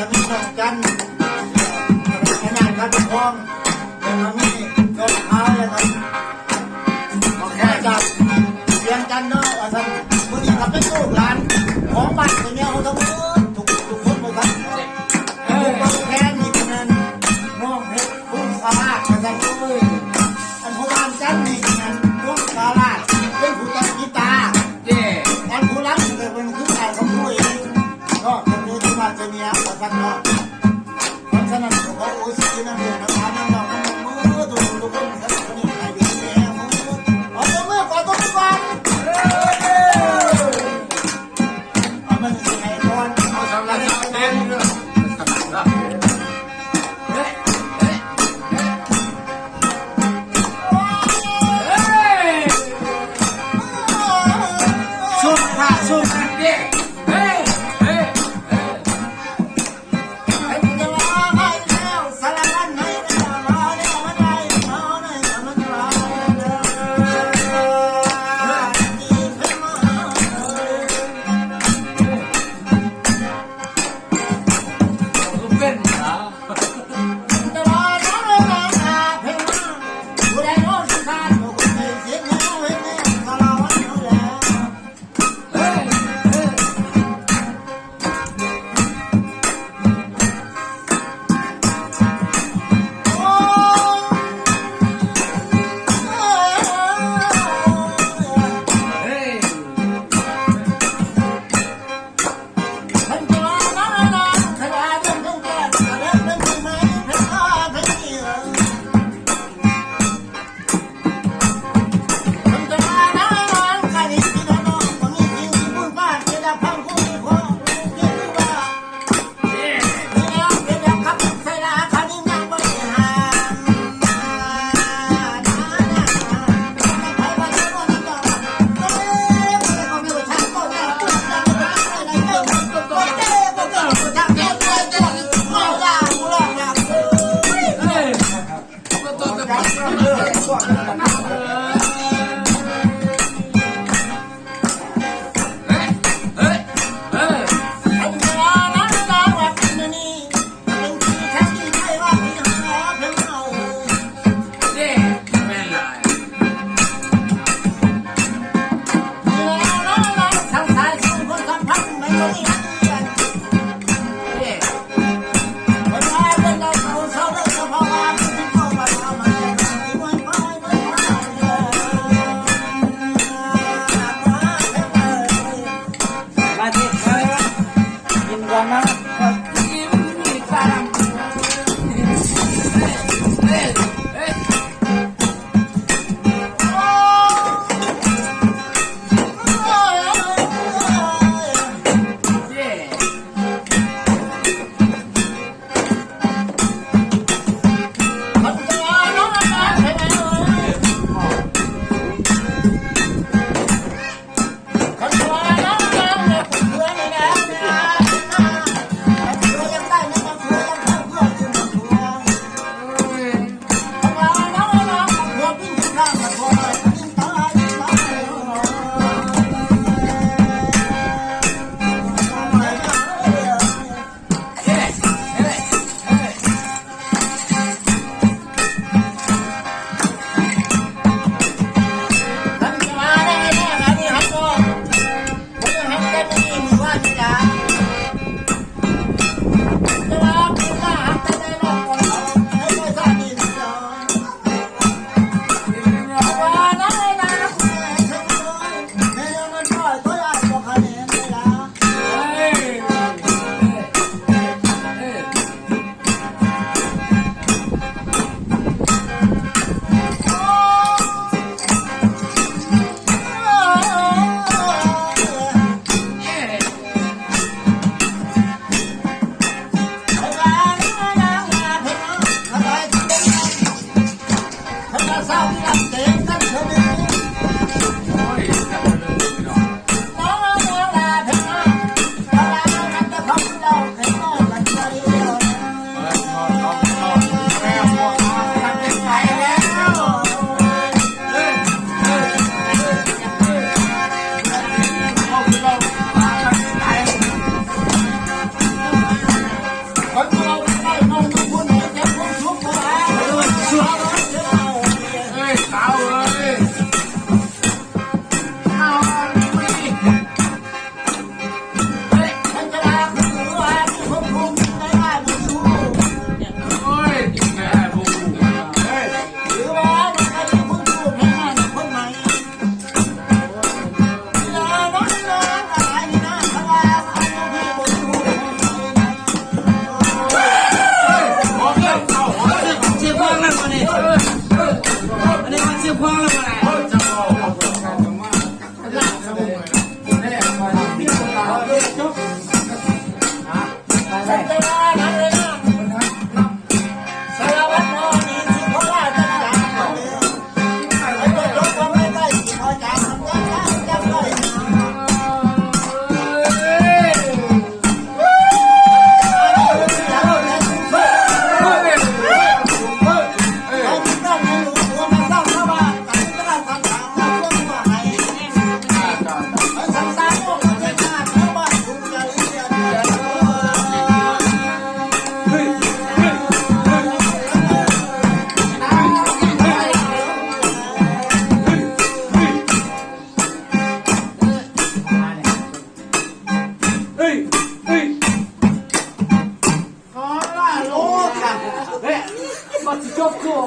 จะมีดอกจันทร์ขนาดกระดูกทองแล้วก็มีดอกขาวแล้วก็มาแค่จับเรียนจันทร์เนาะว่าท่านมื้อนี้ก็เป็นลูกหลานของบ้านเนี่ยเขาทั้งหมดทุกคนเลยครับบางแค่นี่เป็นนั่นน้องเพชรคุณสาราว่าท่านเอ้ยอันโบราณจันทร์นี่เป็นนั่นคุณสาราเป็นผู้แต่งกีตาร์อันผู้รับเป็นผู้ชายของผู้เองก็คนนี้ที่มาเจเนียว่าท่านเนาะเพราะฉะนั้นขอโอ้ยสินั่นเองนะครับนั่งนอนนั่งมือทุกคนท่านคนนี้ใครดีแม่มือเอาตัวมือก่อนตัวมือก่อนเอามันยังไงก่อนเอาทำอะไรเต้นสู้ค่ะสู้ค่ะเด็กกินก่อนนะกินมีสาร